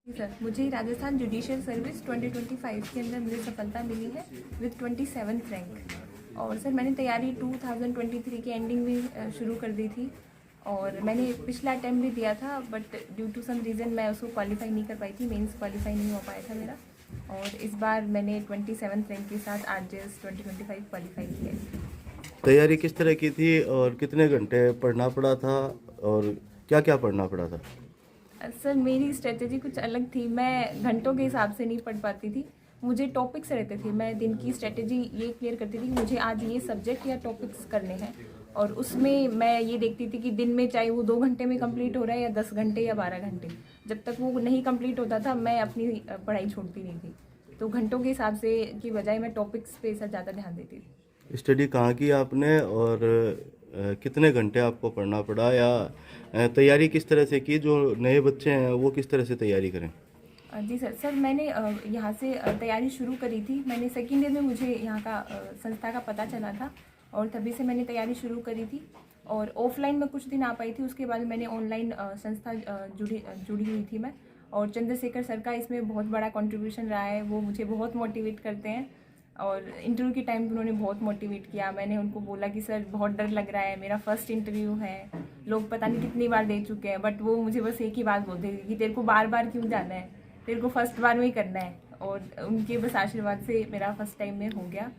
जी sir, मुझे Rajasthan judicial service 2025 के अंदर मुझे सफलता मिली है विद 27th रैंक। और सर मैंने तैयारी 2023 के एंडिंग में शुरू कर दी थी और मैंने पिछला अटैम्प्ट भी दिया था, but due to some reason मैं उसको क्वालिफाई नहीं कर पाई थी, मेंस क्वालिफाई नहीं हो पाया था मेरा। और इस बार मैंने 27th रैंक के साथ आरजेएस 2025 क्वालिफाई किया है। तैयारी किस तरह की थी और कितने घंटे पढ़ना पड़ा था और क्या क्या पढ़ना पड़ा था? सर मेरी स्ट्रेटेजी कुछ अलग थी, मैं घंटों के हिसाब से नहीं पढ़ पाती थी, मुझे टॉपिक्स रहते थे। मैं दिन की स्ट्रेटेजी ये क्लियर करती थी कि मुझे आज ये सब्जेक्ट या टॉपिक्स करने हैं, और उसमें मैं ये देखती थी कि दिन में चाहे वो 2 घंटे में कंप्लीट हो रहा है या 10 घंटे या 12 घंटे, जब तक वो नहीं कंप्लीट होता था मैं अपनी पढ़ाई छोड़ती नहीं थी। तो घंटों के हिसाब से की बजाय मैं टॉपिक्स पे ज़्यादा ध्यान देती थी। स्टडी कहाँ की आपने और कितने घंटे आपको पढ़ना पड़ा या तैयारी किस तरह से की? जो नए बच्चे हैं वो किस तरह से तैयारी करें? जी सर मैंने यहाँ से तैयारी शुरू करी थी। मैंने सेकेंड ईयर में मुझे यहाँ का संस्था का पता चला था और तभी से मैंने तैयारी शुरू करी थी। और ऑफलाइन में कुछ दिन आ पाई थी, उसके बाद मैंने ऑनलाइन संस्था जुड़ी हुई थी मैं। और चंद्रशेखर सर का इसमें बहुत बड़ा कंट्रीब्यूशन रहा है, वो मुझे बहुत मोटिवेट करते हैं। और इंटरव्यू के टाइम पे उन्होंने बहुत मोटिवेट किया। मैंने उनको बोला कि सर बहुत डर लग रहा है, मेरा फर्स्ट इंटरव्यू है, लोग पता नहीं कितनी बार दे चुके हैं, बट वो मुझे बस एक ही बात बोलते थे कि तेरे को बार बार क्यों जाना है, तेरे को फर्स्ट बार में ही करना है। और उनके बस आशीर्वाद से मेरा फर्स्ट टाइम में हो गया।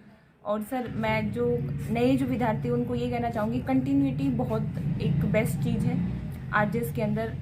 और सर मैं जो नए जो विद्यार्थी उनको ये कहना चाहूँगी, कंटिन्यूटी बहुत एक बेस्ट चीज़ है। आरजेएस के अंदर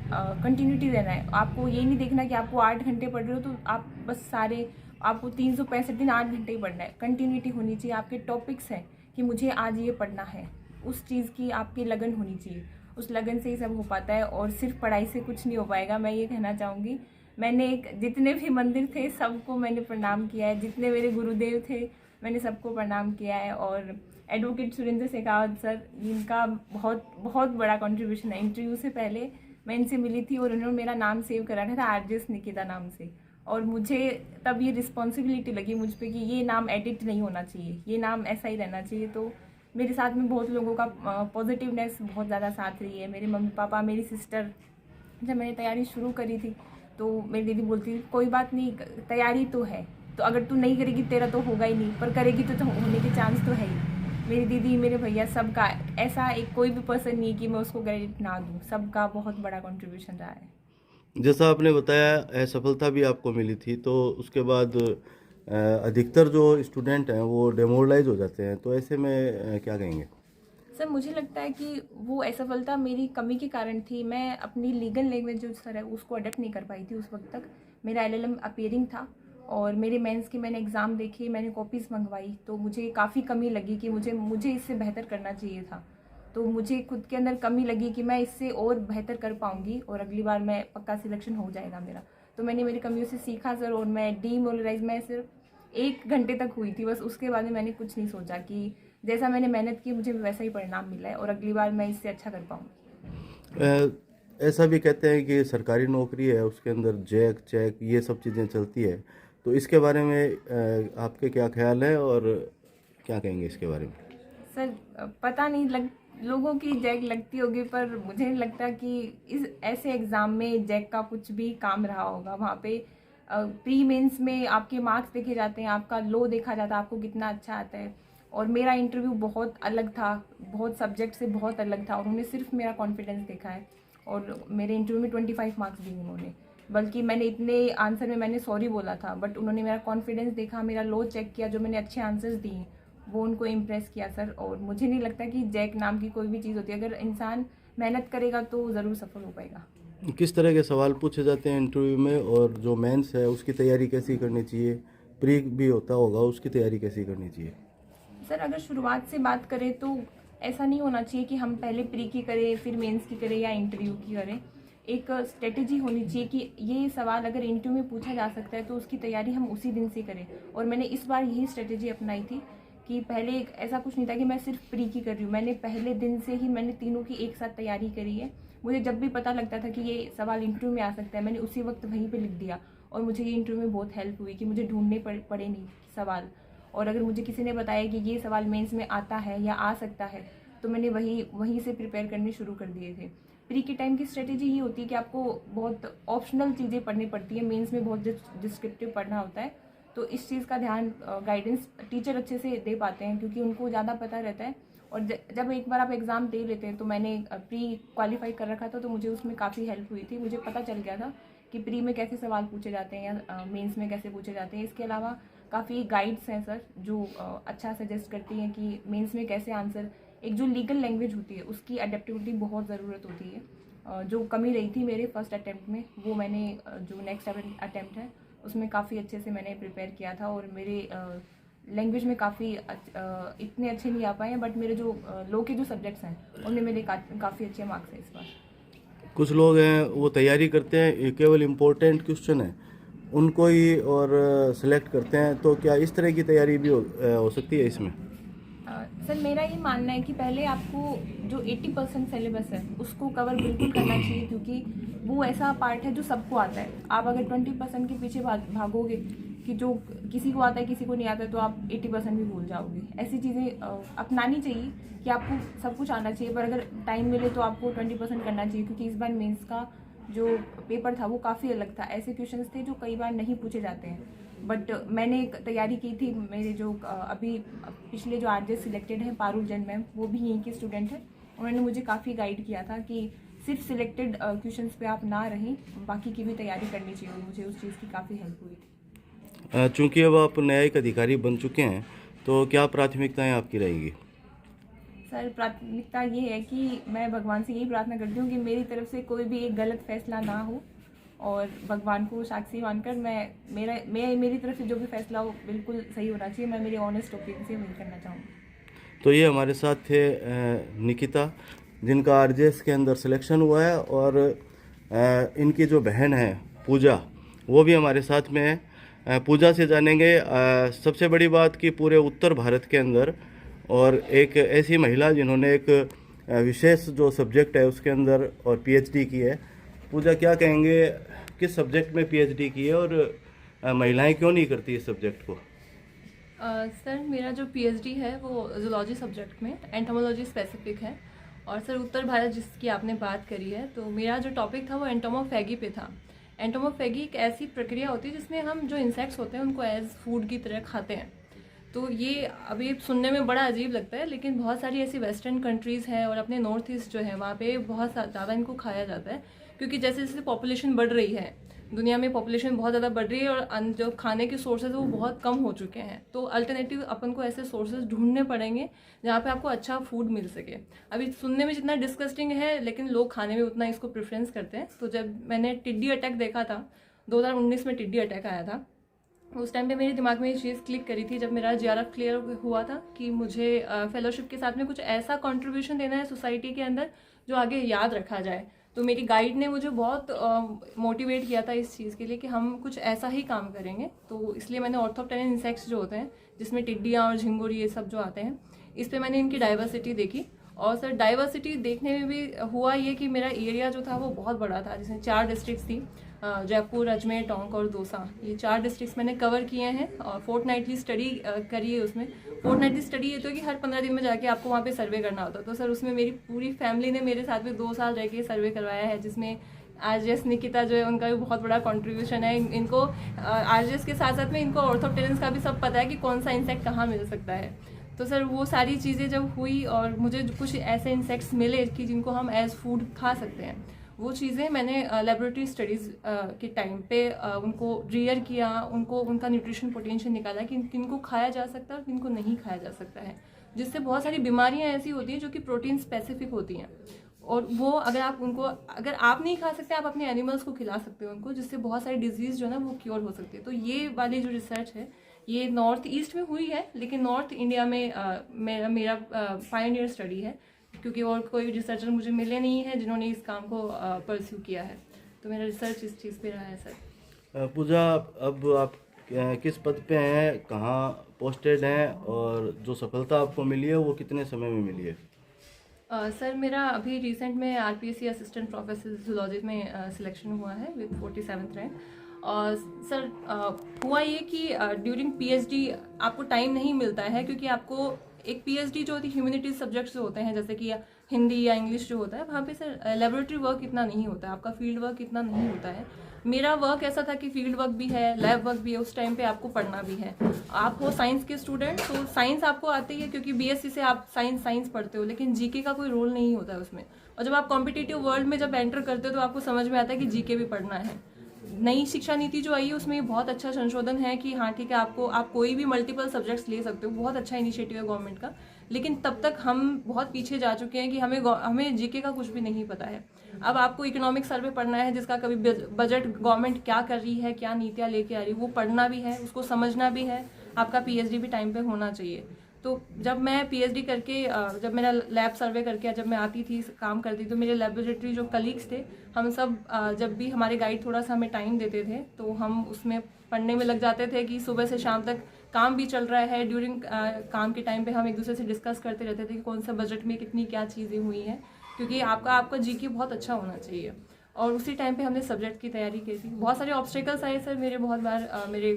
कंटिन्यूटी रहना है, आपको ये नहीं देखना कि आपको 8 घंटे पढ़ रहे हो तो आप बस सारे आपको 365 दिन 8 घंटे ही पढ़ना है। कंटिन्यूटी होनी चाहिए, आपके टॉपिक्स हैं कि मुझे आज ये पढ़ना है, उस चीज़ की आपकी लगन होनी चाहिए, उस लगन से ही सब हो पाता है। और सिर्फ पढ़ाई से कुछ नहीं हो पाएगा, मैं ये कहना चाहूँगी। मैंने जितने भी मंदिर थे सबको मैंने प्रणाम किया है, जितने मेरे गुरुदेव थे मैंने सबको प्रणाम किया है। और एडवोकेट सुरेंद्र शेखावत सर, इनका बहुत बहुत बड़ा कंट्रीब्यूशन है। इंटरव्यू से पहले मैं इनसे मिली थी और उन्होंने मेरा नाम सेव करा था आरजेएस निकिता नाम से। और मुझे तब ये रिस्पॉन्सिबिलिटी लगी मुझ पे कि ये नाम एडिट नहीं होना चाहिए, ये नाम ऐसा ही रहना चाहिए। तो मेरे साथ में बहुत लोगों का पॉजिटिवनेस बहुत ज़्यादा साथ रही है। मेरे मम्मी पापा, मेरी सिस्टर, जब मैंने तैयारी शुरू करी थी तो मेरी दीदी बोलती थी कोई बात नहीं, तैयारी तो है, तो अगर तू नहीं करेगी तेरा तो होगा ही नहीं, पर करेगी तो होने के चांस तो है ही। मेरी दीदी, मेरे भैया, सबका ऐसा एक कोई भी पर्सन नहीं कि मैं उसको क्रेडिट ना दूँ, सबका बहुत बड़ा कंट्रीब्यूशन रहा है। जैसा आपने बताया असफलता भी आपको मिली थी, तो उसके बाद अधिकतर जो स्टूडेंट हैं वो डिमोरलाइज हो जाते हैं, तो ऐसे में क्या कहेंगे? सर मुझे लगता है कि वो असफलता मेरी कमी के कारण थी। मैं अपनी लीगल लैंग्वेज जो सर है उसको अडेप्ट नहीं कर पाई थी उस वक्त तक। मेरा एलएलएम अपीयरिंग था और मेरे मेंस के मैंने एग्ज़ाम देखे, मैंने कॉपीज़ मंगवाई, तो मुझे काफ़ी कमी लगी कि मुझे इससे बेहतर करना चाहिए था। तो मुझे खुद के अंदर कमी लगी कि मैं इससे और बेहतर कर पाऊँगी और अगली बार मैं पक्का सिलेक्शन हो जाएगा मेरा। तो मैंने मेरी कमियों से सीखा सर, और मैं डीमोरलाइज, मैं सिर्फ 1 घंटे तक हुई थी बस, उसके बाद में मैंने कुछ नहीं सोचा कि जैसा मैंने मेहनत की मुझे वैसा ही परिणाम मिला है और अगली बार मैं इससे अच्छा कर पाऊँगी। ऐसा भी कहते हैं कि सरकारी नौकरी है उसके अंदर जैक चेक ये सब चीज़ें चलती है, तो इसके बारे में आपके क्या ख्याल है और क्या कहेंगे इसके बारे में? सर पता नहीं, लोगों की जैक लगती होगी, पर मुझे नहीं लगता कि इस ऐसे एग्ज़ाम में जैक का कुछ भी काम रहा होगा। वहाँ पे प्री मेंस में आपके मार्क्स देखे जाते हैं, आपका लो देखा जाता है, आपको कितना अच्छा आता है। और मेरा इंटरव्यू बहुत अलग था, बहुत सब्जेक्ट से बहुत अलग था, और उन्होंने सिर्फ मेरा कॉन्फिडेंस देखा है। और मेरे इंटरव्यू में 25 मार्क्स दिए उन्होंने, बल्कि मैंने इतने आंसर में मैंने सॉरी बोला था, बट उन्होंने मेरा कॉन्फिडेंस देखा, मेरा लो चेक किया, जो मैंने अच्छे आंसर्स दिए वो उनको इम्प्रेस किया सर। और मुझे नहीं लगता कि जैक नाम की कोई भी चीज़ होती है, अगर इंसान मेहनत करेगा तो ज़रूर सफल हो पाएगा। किस तरह के सवाल पूछे जाते हैं इंटरव्यू में, और जो मेंस है उसकी तैयारी कैसी करनी चाहिए? प्री भी होता होगा, उसकी तैयारी कैसी करनी चाहिए? सर अगर शुरुआत से बात करें तो ऐसा नहीं होना चाहिए कि हम पहले प्री की करें फिर मेंस की करें या इंटरव्यू की करें। एक स्ट्रेटेजी होनी चाहिए कि ये सवाल अगर इंटरव्यू में पूछा जा सकता है तो उसकी तैयारी हम उसी दिन से करें। और मैंने इस बार यही स्ट्रेटेजी अपनाई थी कि पहले ऐसा कुछ नहीं था कि मैं सिर्फ प्री की कर रही हूँ, मैंने पहले दिन से ही मैंने तीनों की एक साथ तैयारी करी है। मुझे जब भी पता लगता था कि ये सवाल इंटरव्यू में आ सकता है, मैंने उसी वक्त वहीं पे लिख दिया, और मुझे ये इंटरव्यू में बहुत हेल्प हुई कि मुझे ढूंढने पड़े नहीं सवाल। और अगर मुझे किसी ने बताया कि ये सवाल मेंस में आता है या आ सकता है तो मैंने वहीं से प्रिपेयर करने शुरू कर दिए थे। प्री के टाइम की स्ट्रेटेजी ही होती है कि आपको बहुत ऑप्शनल चीज़ें पढ़नी पड़ती है, मेंस में बहुत डिस्क्रिप्टिव पढ़ना होता है। तो इस चीज़ का ध्यान गाइडेंस टीचर अच्छे से दे पाते हैं क्योंकि उनको ज़्यादा पता रहता है। और जब एक बार आप एग्ज़ाम दे लेते हैं, तो मैंने प्री क्वालिफाई कर रखा था, तो मुझे उसमें काफ़ी हेल्प हुई थी। मुझे पता चल गया था कि प्री में कैसे सवाल पूछे जाते हैं या मेंस में कैसे पूछे जाते हैं। इसके अलावा काफ़ी गाइड्स हैं सर जो अच्छा सजेस्ट करती हैं कि मेंस में कैसे आंसर, एक जो लीगल लैंग्वेज होती है उसकी अडेप्टिविटी बहुत ज़रूरत होती है। जो कमी रही थी मेरे फर्स्ट अटैम्प्ट में, वो मैंने जो नेक्स्ट अटैम्प्ट है उसमें काफ़ी अच्छे से मैंने प्रिपेयर किया था। और मेरे लैंग्वेज में काफ़ी इतने अच्छे नहीं आ पाए हैं, बट मेरे जो लॉ के जो सब्जेक्ट्स हैं उनमें मेरे काफ़ी अच्छे मार्क्स हैं इस बार। कुछ लोग हैं वो तैयारी करते हैं, ये केवल इम्पोर्टेंट क्वेश्चन है उनको ही और सेलेक्ट करते हैं, तो क्या इस तरह की तैयारी भी हो सकती है इसमें? सर मेरा ये मानना है कि पहले आपको जो 80% सिलेबस है उसको कवर बिल्कुल करना चाहिए, क्योंकि वो ऐसा पार्ट है जो सबको आता है। आप अगर 20% के पीछे भागोगे कि जो किसी को आता है किसी को नहीं आता है, तो आप 80% भी भूल जाओगे। ऐसी चीज़ें अपनानी चाहिए कि आपको सब कुछ आना चाहिए, पर अगर टाइम मिले तो आपको 20% करना चाहिए, क्योंकि इस बार मेंस का जो पेपर था वो काफ़ी अलग था। ऐसे क्वेश्चंस थे जो कई बार नहीं पूछे जाते हैं, बट मैंने एक तैयारी की थी। मेरे जो अभी पिछले जो आरजे सिलेक्टेड हैं पारुल जैन मैम, वो भी यहीं के स्टूडेंट हैं। उन्होंने मुझे काफ़ी गाइड किया था कि सिर्फ सिलेक्टेड क्वेश्चंस पे आप ना रहें, बाकी की भी तैयारी करनी चाहिए। मुझे उस चीज़ की काफ़ी हेल्प हुई थी। चूँकि अब आप न्यायिक अधिकारी बन चुके हैं, तो क्या प्राथमिकताएं आपकी रहेगी? सर प्राथमिकता ये है कि मैं भगवान से यही प्रार्थना करती हूँ कि मेरी तरफ से कोई भी एक गलत फैसला ना हो, और भगवान को साक्षी मानकर मेरी तरफ से जो भी फैसला हो बिल्कुल सही होना चाहिए। मैं मेरे ऑनेस्ट ओपिनियन से वही करना चाहूँगी। तो ये हमारे साथ थे निकिता, जिनका आरजेएस के अंदर सिलेक्शन हुआ है, और इनकी जो बहन है पूजा, वो भी हमारे साथ में है। पूजा से जानेंगे सबसे बड़ी बात कि पूरे उत्तर भारत के अंदर, और एक ऐसी महिला जिन्होंने एक विशेष जो सब्जेक्ट है उसके अंदर और पीएचडी की है। पूजा, क्या कहेंगे, किस सब्जेक्ट में पीएचडी की है और महिलाएं क्यों नहीं करती इस सब्जेक्ट को? सर मेरा जो पीएचडी है वो जूलॉजी सब्जेक्ट में एंटोमोलॉजी स्पेसिफिक है। और सर उत्तर भारत जिसकी आपने बात करी है, तो मेरा जो टॉपिक था वो एंटोमोफेगी पे था। एंटोमोफेगी एक ऐसी प्रक्रिया होती है जिसमें हम जो इंसेक्ट्स होते हैं उनको एज फूड की तरह खाते हैं। तो ये अभी सुनने में बड़ा अजीब लगता है, लेकिन बहुत सारी ऐसी वेस्टर्न कंट्रीज़ हैं और अपने नॉर्थ ईस्ट जो है वहाँ पे बहुत ज़्यादा इनको खाया जाता है, क्योंकि जैसे जैसे पॉपुलेशन बढ़ रही है, दुनिया में पॉपुलेशन बहुत ज़्यादा बढ़ रही है और जो खाने के सोर्सेज है वो बहुत कम हो चुके हैं। तो अल्टरनेटिव अपन को ऐसे सोर्सेज ढूंढने पड़ेंगे जहाँ पे आपको अच्छा फूड मिल सके। अभी सुनने में जितना डिस्गस्टिंग है, लेकिन लोग खाने में उतना इसको प्रेफरेंस करते हैं। तो जब मैंने टिड्डी अटैक देखा था, 2019 में टिड्डी अटैक आया था, उस टाइम पे मेरे दिमाग में ये चीज़ क्लिक करी थी जब मेरा जीआरएफ क्लियर हुआ था कि मुझे फेलोशिप के साथ में कुछ ऐसा कंट्रीब्यूशन देना है सोसाइटी के अंदर जो आगे याद रखा जाए। तो मेरी गाइड ने मुझे बहुत मोटिवेट किया था इस चीज़ के लिए कि हम कुछ ऐसा ही काम करेंगे। तो इसलिए मैंने ऑर्थोप्टेरन इंसेक्ट्स जो होते हैं, जिसमें टिड्डियाँ और झिंगुर ये सब जो आते हैं, इस पर मैंने इनकी डाइवर्सिटी देखी। और सर डाइवर्सिटी देखने में भी हुआ ये कि मेरा एरिया जो था वो बहुत बड़ा था, जिसमें 4 डिस्ट्रिक्ट्स थी, जयपुर, अजमेर, टोंक और दौसा। ये 4 डिस्ट्रिक्ट्स मैंने कवर किए हैं और फोर्टनाइटली स्टडी करी है। उसमें फोर्टनाइटली स्टडी ये तो कि हर 15 दिन में जाके आपको वहाँ पे सर्वे करना होता है। तो सर उसमें मेरी पूरी फैमिली ने मेरे साथ में 2 साल रह के सर्वे करवाया है, जिसमें आरजेएस निकिता जो है उनका भी बहुत बड़ा कंट्रीब्यूशन है। इनको आरजेएस के साथ साथ में इनको ऑर्थोप्टेरन्स का भी सब पता है कि कौन सा इंसेक्ट कहाँ मिल सकता है। तो सर वो सारी चीज़ें जब हुई और मुझे कुछ ऐसे इंसेक्ट्स मिले कि जिनको हम एज फूड खा सकते हैं, वो चीज़ें मैंने लेबोरेटरी स्टडीज़ के टाइम पे उनको रियर किया, उनको उनका न्यूट्रिशन पोटेंशियल निकाला कि किनको खाया जा सकता है और किनको नहीं खाया जा सकता है, जिससे बहुत सारी बीमारियां ऐसी होती हैं जो कि प्रोटीन स्पेसिफिक होती हैं। और वो अगर आप नहीं खा सकते, आप अपने एनिमल्स को खिला सकते हो उनको, जिससे बहुत सारी डिजीज़ जो है ना वो क्योर हो सकती है। तो ये वाली जो रिसर्च है ये नॉर्थ ईस्ट में हुई है, लेकिन नॉर्थ इंडिया में मेरा पायनियर स्टडी है, क्योंकि और कोई रिसर्चर मुझे मिले नहीं है जिन्होंने इस काम को परस्यू किया है। तो मेरा रिसर्च इस चीज़ पे रहा है सर। पूजा, अब आप किस पद पे हैं, कहाँ पोस्टेड हैं, और जो सफलता आपको मिली है वो कितने समय में मिली है? सर मेरा अभी रिसेंट में आरपीएससी असिस्टेंट प्रोफेसर जूलॉजी में सिलेक्शन हुआ है विद 47th रैंक। और सर हुआ ये कि ड्यूरिंग पीएचडी आपको टाइम नहीं मिलता है, क्योंकि आपको एक पीएचडी जो होती है ह्यूमैनिटीज सब्जेक्ट्स जो होते हैं, जैसे कि हिंदी या इंग्लिश जो होता है वहाँ पे सर लेबोरेटरी वर्क इतना नहीं होता है, आपका फील्ड वर्क इतना नहीं होता है। मेरा वर्क ऐसा था कि फील्ड वर्क भी है, लैब वर्क भी है, उस टाइम पे आपको पढ़ना भी है। आप हो साइंस के स्टूडेंट तो साइंस आपको आती है क्योंकि बीएससी से आप साइंस पढ़ते हो, लेकिन जीके का कोई रोल नहीं होता है उसमें। और जब आप कॉम्पिटिटिव वर्ल्ड में जब एंटर करते हो तो आपको समझ में आता है कि जीके भी पढ़ना है। नई शिक्षा नीति जो आई है उसमें बहुत अच्छा संशोधन है कि हाँ ठीक है, आप कोई भी मल्टीपल सब्जेक्ट्स ले सकते हो, बहुत अच्छा इनिशिएटिव है गवर्नमेंट का। लेकिन तब तक हम बहुत पीछे जा चुके हैं कि हमें जीके का कुछ भी नहीं पता है। अब आपको इकोनॉमिक सर्वे पढ़ना है जिसका कभी बजट गवर्नमेंट क्या कर रही है, क्या नीतियाँ लेके आ रही है, वो पढ़ना भी है, उसको समझना भी है। आपका पीएचडी भी टाइम पे होना चाहिए। तो जब मैं पीएचडी करके जब मेरा लैब सर्वे करके जब मैं आती थी काम करती थी, तो मेरे लेबोरेटरी जो कलीग्स थे हम सब जब भी हमारे गाइड थोड़ा सा हमें टाइम देते थे तो हम उसमें पढ़ने में लग जाते थे कि सुबह से शाम तक काम भी चल रहा है। ड्यूरिंग काम के टाइम पे हम एक दूसरे से डिस्कस करते रहते थे कि कौन सा बजट में कितनी क्या चीज़ें हुई हैं, क्योंकि आपका जीके बहुत अच्छा होना चाहिए। और उसी टाइम पे हमने सब्जेक्ट की तैयारी की थी। बहुत सारे ऑब्स्टेकल्स आए सर, मेरे बहुत बार मेरे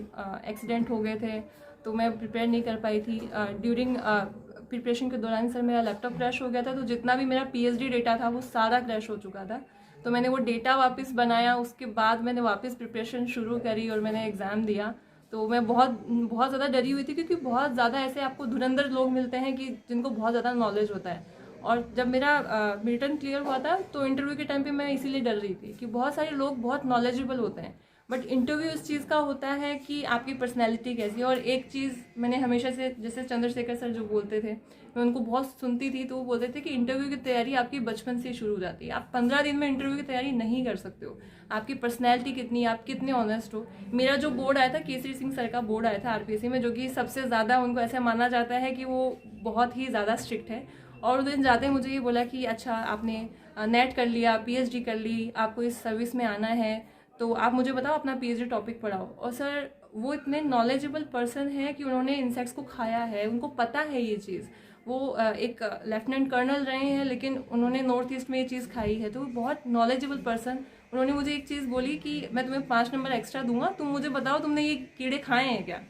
एक्सीडेंट हो गए थे तो मैं प्रिपेयर नहीं कर पाई थी। ड्यूरिंग प्रिपरेशन के दौरान सर मेरा लैपटॉप क्रैश हो गया था, तो जितना भी मेरा पीएचडी डेटा था वो सारा क्रैश हो चुका था। तो मैंने वो डेटा वापस बनाया, उसके बाद मैंने वापस प्रिपरेशन शुरू करी और मैंने एग्ज़ाम दिया। तो मैं बहुत बहुत ज़्यादा डरी हुई थी क्योंकि बहुत ज़्यादा ऐसे आपको धुरंधर लोग मिलते हैं कि जिनको बहुत ज़्यादा नॉलेज होता है। और जब मेरा रिटर्न क्लियर हुआ था तो इंटरव्यू के टाइम पे मैं इसीलिए डर रही थी कि बहुत सारे लोग बहुत नॉलेजेबल होते हैं, बट इंटरव्यू इस चीज़ का होता है कि आपकी पर्सनैलिटी कैसी है। और एक चीज़ मैंने हमेशा से, जैसे चंद्रशेखर सर जो बोलते थे, मैं उनको बहुत सुनती थी, तो वो बोलते थे कि इंटरव्यू की तैयारी आपकी बचपन से शुरू हो जाती है। आप 15 दिन में इंटरव्यू की तैयारी नहीं कर सकते हो। आपकी पर्सनैलिटी कितनी, आप कितने ऑनेस्ट हो। मेरा जो बोर्ड आया था, केसरी सिंह सर का बोर्ड आया था आरपीएससी में, जो कि सबसे ज़्यादा उनको ऐसा माना जाता है कि वो बहुत ही ज़्यादा स्ट्रिक्ट है। और उस दिन जाते हैं मुझे ये बोला कि अच्छा आपने नेट कर लिया, पीएचडी कर ली, आपको इस सर्विस में आना है, तो आप मुझे बताओ अपना पीएचडी टॉपिक पढ़ाओ। और सर वो इतने नॉलेजेबल पर्सन है कि उन्होंने इंसेक्ट्स को खाया है, उनको पता है ये चीज़। वो एक लेफ्टिनेंट कर्नल रहे हैं लेकिन उन्होंने नॉर्थ ईस्ट में ये चीज़ खाई है, तो बहुत नॉलेजेबल पर्सन। उन्होंने मुझे एक चीज़ बोली कि मैं तुम्हें 5 नंबर एक्स्ट्रा दूंगा, तुम मुझे बताओ तुमने ये कीड़े खाए हैं क्या।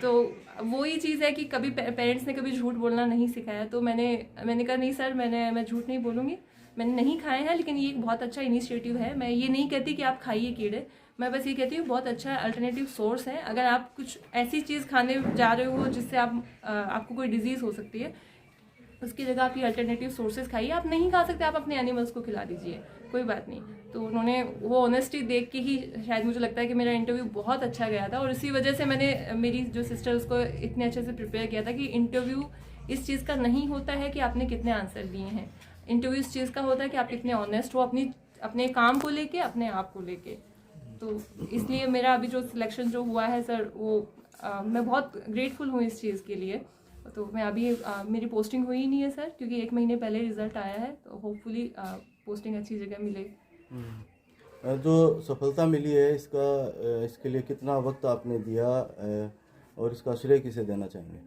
तो वो ही चीज़ है कि कभी पेरेंट्स ने कभी झूठ बोलना नहीं सिखाया, तो मैंने कहा नहीं सर, मैं झूठ नहीं बोलूँगी, मैंने नहीं खाए हैं, लेकिन ये एक बहुत अच्छा इनिशिएटिव है। मैं ये नहीं कहती कि आप खाइए कीड़े, मैं बस ये कहती हूँ बहुत अच्छा अल्टरनेटिव सोर्स है। अगर आप कुछ ऐसी चीज़ खाने जा रहे हो जिससे आपको कोई डिजीज़ हो सकती है, उसकी जगह आप ये अल्टरनेटिव सोर्सेज खाइए। आप नहीं खा सकते, आप अपने एनिमल्स को खिला दीजिए, कोई बात नहीं। तो उन्होंने वो ऑनेस्टी देख के ही शायद मुझे लगता है कि मेरा इंटरव्यू बहुत अच्छा गया था। और इसी वजह से मैंने मेरी जो सिस्टर उसको इतने अच्छे से प्रिपेयर किया था कि इंटरव्यू इस चीज़ का नहीं होता है कि आपने कितने आंसर दिए हैं। इंटरव्यू इस चीज़ का होता है कि आप कितने ऑनेस्ट हो अपने काम को लेके, अपने आप को लेके। तो इसलिए मेरा अभी जो सिलेक्शन जो हुआ है सर, वो मैं बहुत ग्रेटफुल हूँ इस चीज़ के लिए। तो मैं अभी मेरी पोस्टिंग हुई ही नहीं है सर, क्योंकि 1 महीने पहले रिजल्ट आया है, तो होपफुली पोस्टिंग अच्छी जगह मिले। जो सफलता मिली है इसके लिए कितना वक्त आपने दिया और इसका श्रेय किसे देना चाहेंगे?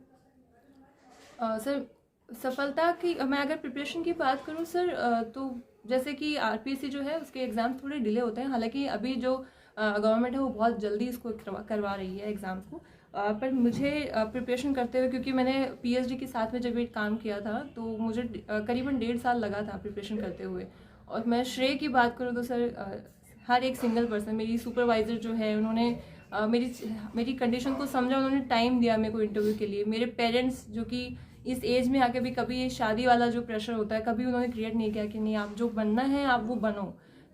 सर सफलता की मैं अगर प्रिपरेशन की बात करूं सर, तो जैसे कि आरपीएससी जो है उसके एग्ज़ाम थोड़े डिले होते हैं। हालांकि अभी जो गवर्नमेंट है वो बहुत जल्दी इसको करवा रही है एग्ज़ाम्स को। पर मुझे प्रिपरेशन करते हुए, क्योंकि मैंने पीएचडी के साथ में जब ये काम किया था, तो मुझे करीबन 1.5 साल लगा था प्रिपरेशन करते हुए। और मैं श्रेय की बात करूँ तो सर हर एक सिंगल पर्सन, मेरी सुपरवाइज़र जो है उन्होंने मेरी कंडीशन को समझा, उन्होंने टाइम दिया मेरे को इंटरव्यू के लिए। मेरे पेरेंट्स जो कि इस एज में आके भी कभी ये शादी वाला जो प्रेशर होता है कभी उन्होंने क्रिएट नहीं किया कि नहीं आप जो बनना है आप वो बनो,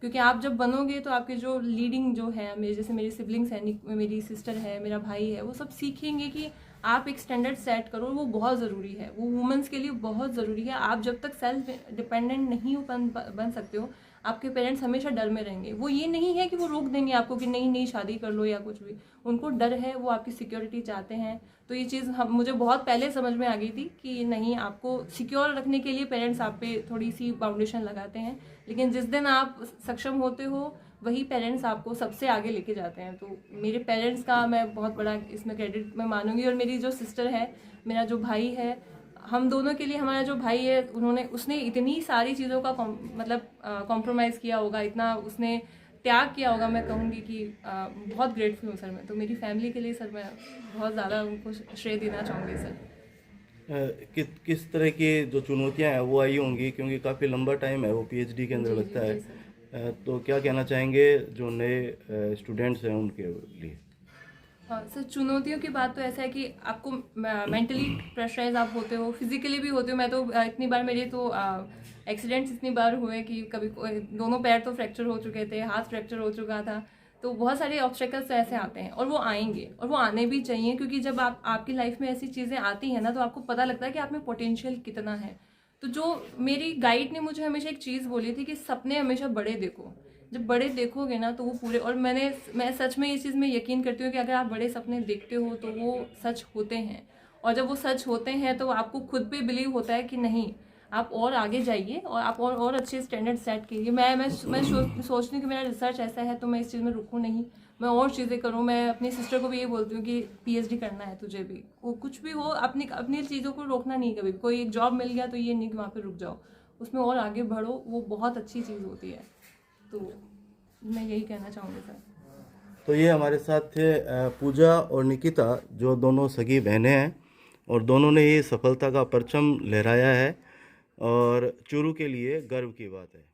क्योंकि आप जब बनोगे तो आपके जो लीडिंग जो है, मेरे जैसे मेरी सिबलिंग्स हैं, मेरी सिस्टर है, मेरा भाई है, वो सब सीखेंगे कि आप एक स्टैंडर्ड सेट करो। वो बहुत ज़रूरी है, वो वुमेंस के लिए बहुत ज़रूरी है। आप जब तक सेल्फ डिपेंडेंट नहीं बन सकते हो, आपके पेरेंट्स हमेशा डर में रहेंगे। वो ये नहीं है कि वो रोक देंगे आपको कि नहीं शादी कर लो या कुछ भी, उनको डर है, वो आपकी सिक्योरिटी चाहते हैं। तो ये चीज़ मुझे बहुत पहले समझ में आ गई थी कि नहीं, आपको सिक्योर रखने के लिए पेरेंट्स आप पे थोड़ी सी बाउंडेशन लगाते हैं, लेकिन जिस दिन आप सक्षम होते हो वही पेरेंट्स आपको सबसे आगे लेके जाते हैं। तो मेरे पेरेंट्स का मैं बहुत बड़ा इसमें क्रेडिट मैं मानूंगी। और मेरी जो सिस्टर है, मेरा जो भाई है, हम दोनों के लिए, हमारा जो भाई है उसने इतनी सारी चीज़ों का कॉम्प्रोमाइज़ किया होगा, इतना उसने त्याग किया होगा, मैं कहूँगी कि बहुत ग्रेटफुल हूँ सर मैं। तो मेरी फैमिली के लिए सर मैं बहुत ज़्यादा उनको श्रेय देना चाहूँगी सर। किस तरह की जो चुनौतियां हैं वो आई होंगी, क्योंकि काफ़ी लंबा टाइम है वो पीएचडी के अंदर जी, लगता जी, है। जी, सर। तो क्या कहना चाहेंगे जो नए स्टूडेंट्स हैं उनके लिए? हाँ सर, चुनौतियों की बात तो ऐसा है कि आपको मेंटली प्रेशराइज आप होते हो, फिजिकली भी होते हो। मैं तो इतनी बार मेरे तो एक्सीडेंट्स इतनी बार हुए कि कभी दोनों पैर तो फ्रैक्चर हो चुके थे, हाथ फ्रैक्चर हो चुका था। तो बहुत सारे ऑब्स्टेकल्स ऐसे आते हैं और वो आएंगे और वो आने भी चाहिए, क्योंकि जब आपकी लाइफ में ऐसी चीज़ें आती हैं ना, तो आपको पता लगता है कि आप में पोटेंशियल कितना है। तो जो मेरी गाइड ने मुझे हमेशा एक चीज़ बोली थी कि सपने हमेशा बड़े देखो। जब बड़े देखोगे ना तो वो पूरे, और मैं सच में इस चीज़ में यकीन करती हूँ कि अगर आप बड़े सपने देखते हो तो वो सच होते हैं। और जब वो सच होते हैं तो आपको खुद पे बिलीव होता है कि नहीं, आप और आगे जाइए और आप और अच्छे स्टैंडर्ड सेट कीजिए। मैं सोचती हूँ कि मेरा रिसर्च ऐसा है तो मैं इस चीज़ में रुकूँ नहीं, मैं और चीज़ें करूँ। मैं अपनी सिस्टर को भी ये बोलती हूँ कि पीएचडी करना है तुझे भी, वो कुछ भी हो, अपनी अपनी चीज़ों को रोकना नहीं कभी। कोई एक जॉब मिल गया तो ये नहीं कि वहाँ पे रुक जाओ, उसमें और आगे बढ़ो, वो बहुत अच्छी चीज़ होती है। तो मैं यही कहना चाहूँगी सर। तो ये हमारे साथ थे पूजा और निकिता, जो दोनों सगी बहनें हैं और दोनों ने ये सफलता का परचम लहराया है और चूरू के लिए गर्व की बात है।